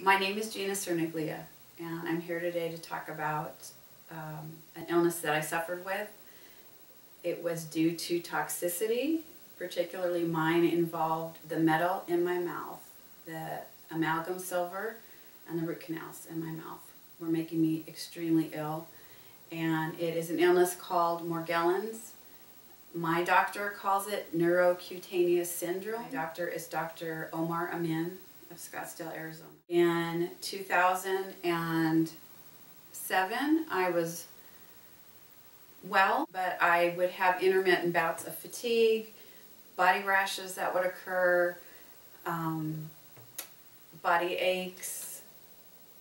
My name is Gina, and I'm here today to talk about an illness that I suffered with. It was due to toxicity, particularly mine involved the metal in my mouth. The amalgam silver and the root canals in my mouth were making me extremely ill. And it is an illness called Morgellons. My doctor calls it Neuro-cutaneous syndrome. My doctor is Dr. Omar Amin of Scottsdale, Arizona. In 2007, I was well, but I would have intermittent bouts of fatigue, body rashes that would occur, body aches,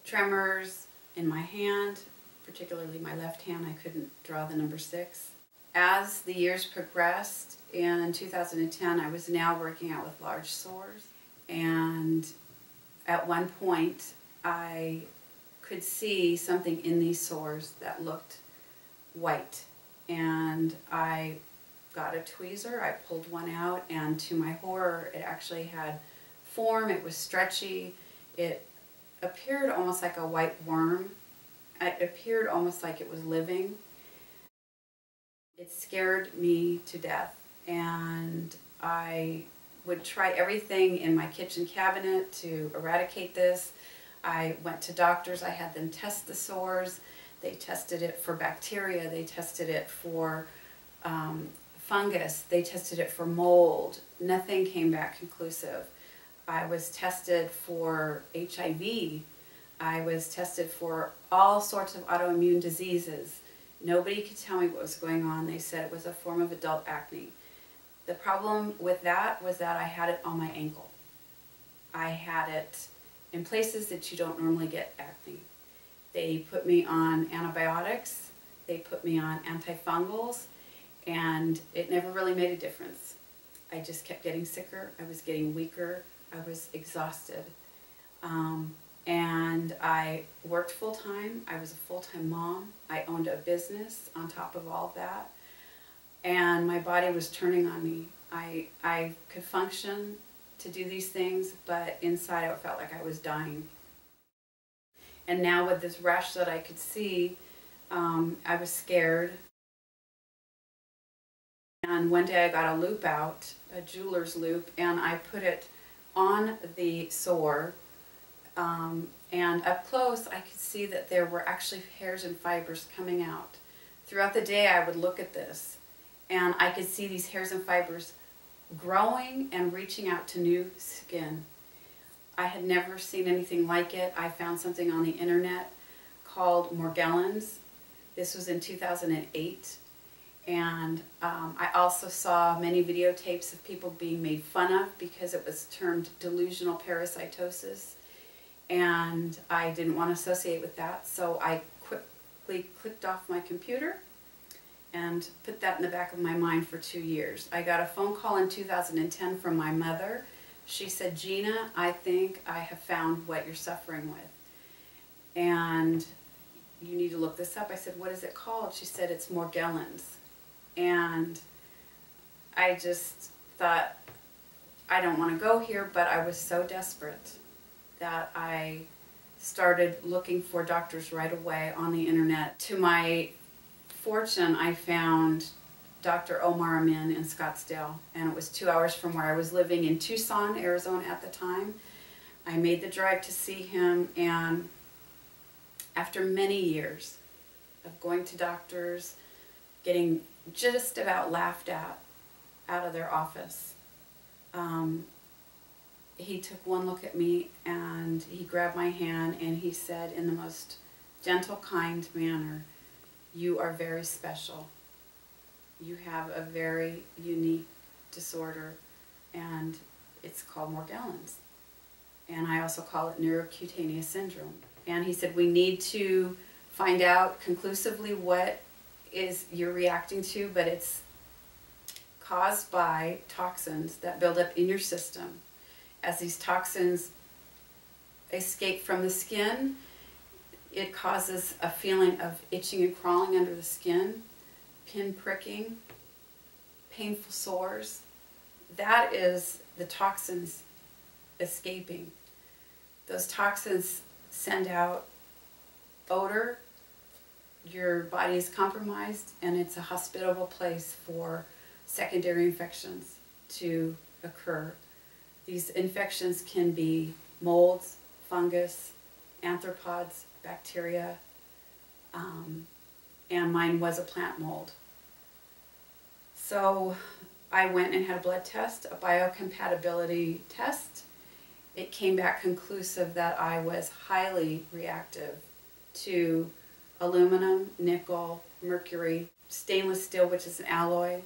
tremors in my hand, particularly my left hand. I couldn't draw the number 6. As the years progressed, in 2010, I was now working out with large sores, and at one point I could see something in these sores that looked white, and I got a tweezer, I pulled one out, and to my horror it actually had form. It was stretchy, it appeared almost like a white worm, it appeared almost like it was living. It scared me to death, and I would try everything in my kitchen cabinet to eradicate this. I went to doctors, I had them test the sores. They tested it for bacteria, they tested it for fungus, they tested it for mold. Nothing came back conclusive. I was tested for HIV. I was tested for all sorts of autoimmune diseases. Nobody could tell me what was going on. They said it was a form of adult acne. The problem with that was that I had it on my ankle. I had it in places that you don't normally get acne. They put me on antibiotics, they put me on antifungals, and it never really made a difference. I just kept getting sicker, I was getting weaker, I was exhausted. And I worked full-time, I was a full-time mom, I owned a business on top of all of that, and my body was turning on me. I could function to do these things, but inside I felt like I was dying. And now with this rash that I could see, I was scared. And one day I got a loop out, a jeweler's loop, and I put it on the sore. And up close I could see that there were actually hairs and fibers coming out. Throughout the day I would look at this, and I could see these hairs and fibers growing and reaching out to new skin. I had never seen anything like it. I found something on the internet called Morgellons. This was in 2008. And I also saw many videotapes of people being made fun of because it was termed delusional parasitosis. And I didn't want to associate with that, so I quickly clicked off my computer and put that in the back of my mind for 2 years. I got a phone call in 2010 from my mother. She said, "Gina, I think I have found what you're suffering with, and you need to look this up." I said, "What is it called?" She said, "It's Morgellons." And I just thought, I don't want to go here, but I was so desperate that I started looking for doctors right away on the internet. To my fortune, I found Dr. Omar Amin in Scottsdale, and it was 2 hours from where I was living in Tucson, Arizona at the time. I made the drive to see him, and after many years of going to doctors, getting just about laughed at out of their office, he took one look at me and he grabbed my hand and he said in the most gentle, kind manner, "You are very special. You have a very unique disorder, and it's called Morgellons. And I also call it Neuro-cutaneous syndrome." And he said, "We need to find out conclusively what is you're reacting to, but it's caused by toxins that build up in your system. As these toxins escape from the skin, it causes a feeling of itching and crawling under the skin, pin pricking, painful sores. That is the toxins escaping. Those toxins send out odor, your body is compromised, and it's a hospitable place for secondary infections to occur. These infections can be molds, fungus, arthropods, bacteria, and mine was a plant mold. So I went and had a blood test, a biocompatibility test. It came back conclusive that I was highly reactive to aluminum, nickel, mercury, stainless steel, which is an alloy.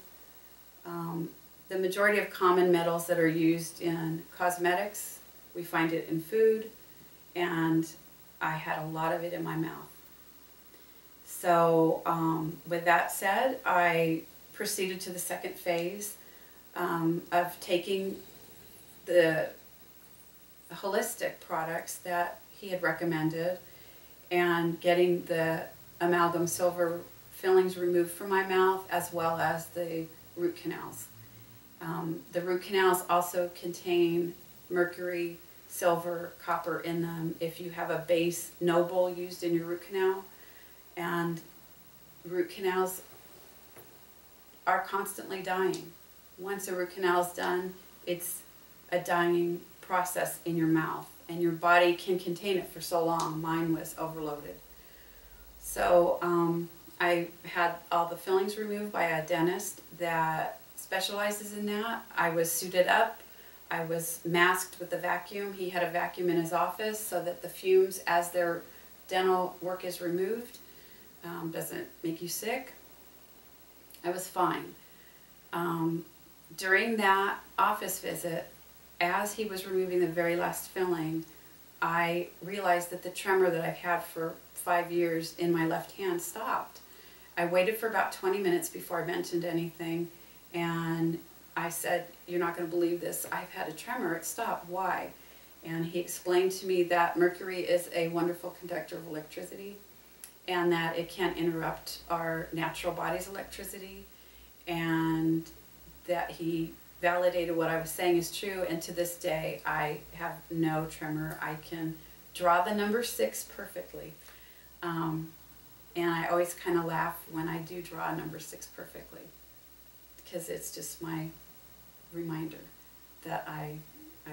The majority of common metals that are used in cosmetics, we find it in food, and I had a lot of it in my mouth. So with that said, I proceeded to the second phase of taking the holistic products that he had recommended and getting the amalgam silver fillings removed from my mouth, as well as the root canals. The root canals also contain mercury, silver, copper in them if you have a base noble used in your root canal. And root canals are constantly dying. Once a root canal is done, it's a dying process in your mouth, and your body can contain it for so long. Mine was overloaded. So I had all the fillings removed by a dentist that specializes in that. I was suited up. I was masked with the vacuum. He had a vacuum in his office so that the fumes, as their dental work is removed, doesn't make you sick. I was fine. During that office visit, as he was removing the very last filling, I realized that the tremor that I've had for 5 years in my left hand stopped. I waited for about 20 minutes before I mentioned anything, and I said, "You're not going to believe this. I've had a tremor. It stopped. Why?" And he explained to me that mercury is a wonderful conductor of electricity, and that it can interrupt our natural body's electricity, and that he validated what I was saying is true. And to this day, I have no tremor. I can draw the number 6 perfectly. And I always kind of laugh when I do draw a number 6 perfectly, because it's just my reminder that I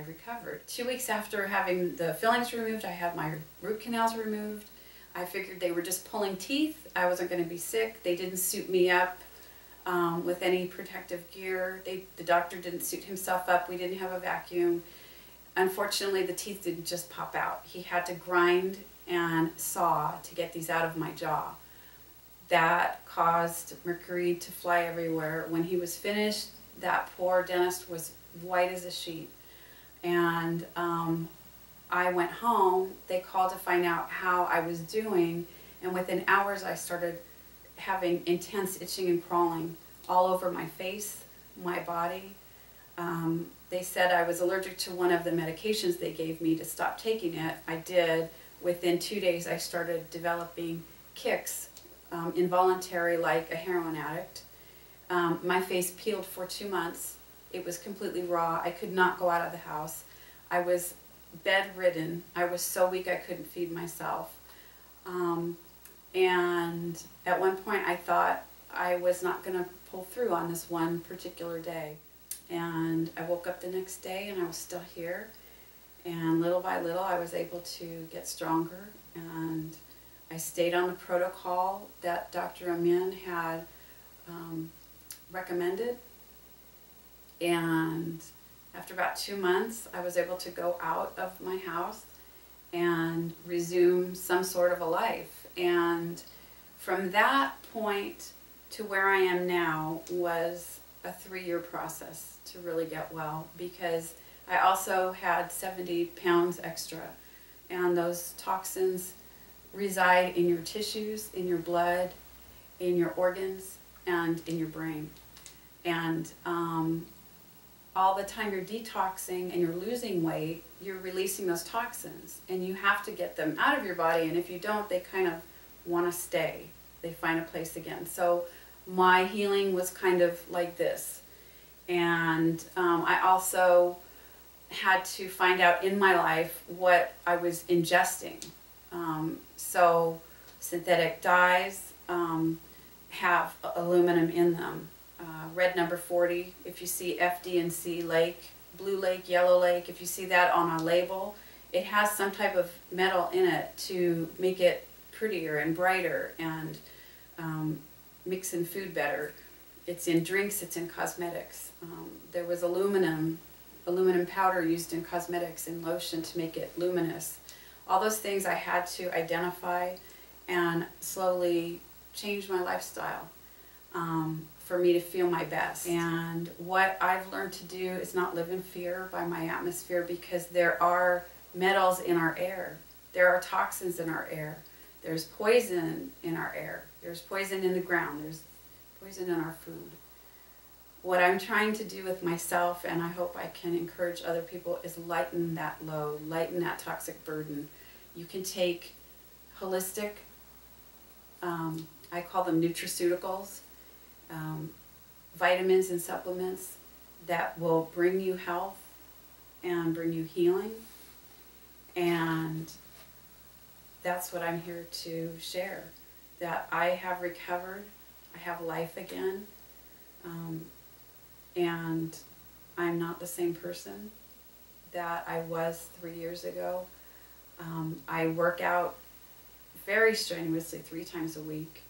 recovered. 2 weeks after having the fillings removed, I had my root canals removed. I figured they were just pulling teeth. I wasn't going to be sick. They didn't suit me up with any protective gear. The doctor didn't suit himself up. We didn't have a vacuum. Unfortunately, the teeth didn't just pop out. He had to grind and saw to get these out of my jaw. That caused mercury to fly everywhere. When he was finished, that poor dentist was white as a sheet. And I went home. They called to find out how I was doing, and within hours I started having intense itching and crawling all over my face, my body. They said I was allergic to one of the medications they gave me to stop taking it. I did. Within 2 days I started developing kicks, involuntary, like a heroin addict. My face peeled for 2 months. It was completely raw. I could not go out of the house. I was bedridden. I was so weak I couldn't feed myself. And at one point I thought I was not going to pull through on this one particular day. And I woke up the next day and I was still here. And little by little I was able to get stronger, and I stayed on the protocol that Dr. Amin had recommended. And after about 2 months, I was able to go out of my house and resume some sort of a life. And from that point to where I am now was a 3-year process to really get well, because I also had 70 pounds extra, and those toxins reside in your tissues, in your blood, in your organs, and in your brain. And all the time you're detoxing and you're losing weight, you're releasing those toxins, and you have to get them out of your body, and if you don't, they kind of want to stay. They find a place again. So my healing was kind of like this. And I also had to find out in my life what I was ingesting. So synthetic dyes have aluminum in them. Red number 40, if you see FD&C lake, blue lake, yellow lake, if you see that on a label, it has some type of metal in it to make it prettier and brighter and mix in food better. It's in drinks, it's in cosmetics. There was aluminum powder used in cosmetics and lotion to make it luminous. All those things I had to identify and slowly change my lifestyle for me to feel my best. And what I've learned to do is not live in fear by my atmosphere, because there are metals in our air. There are toxins in our air. There's poison in our air. There's poison in the ground. There's poison in our food. What I'm trying to do with myself, and I hope I can encourage other people, is lighten that load, lighten that toxic burden. You can take holistic, I call them nutraceuticals, vitamins and supplements that will bring you health and bring you healing. And that's what I'm here to share, that I have recovered, I have life again, and I'm not the same person that I was 3 years ago. I work out very strenuously 3 times a week.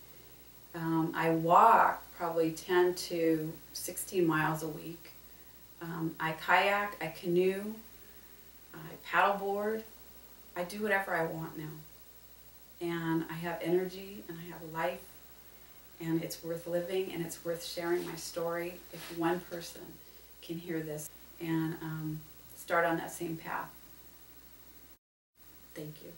I walk probably 10 to 16 miles a week. I kayak, I canoe, I paddleboard. I do whatever I want now. And I have energy and I have life, and it's worth living, and it's worth sharing my story if one person can hear this and start on that same path. Thank you.